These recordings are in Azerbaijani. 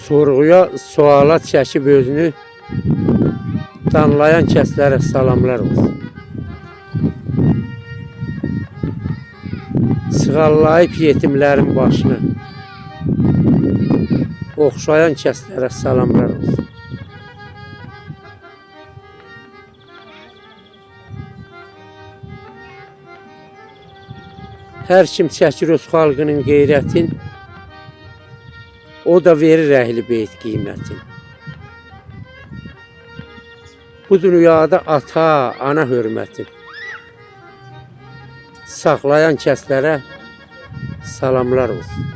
Sorğuya, suala çəkib özünü danlayan kəslərə salamlar olsun. Sığallayıb yetimlərin başını oxşayan kəslərə salamlar olsun. Hər kim çəkir öz xalqının qeyrətin, o da verir əhli beyt qiymətin. Bu dünyada ata, ana hörmətin saxlayan kəslərə salamlar olsun.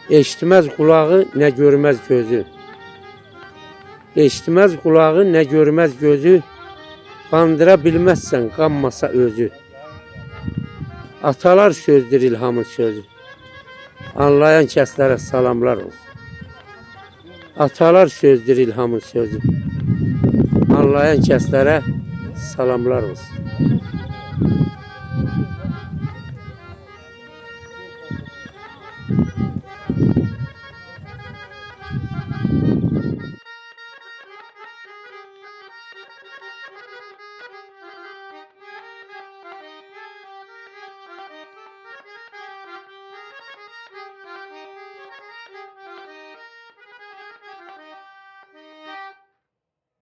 Eşitməz qulağı, nə görməz gözü. Eşitməz qulağı, nə görməz gözü. Qandıra bilməzsən, qanmasa özü. Atalar sözdür ilhamın sözü. Anlayan kəslərə salamlar olsun. Atalar sözdür ilhamın sözü. Anlayan kəslərə salamlar olsun.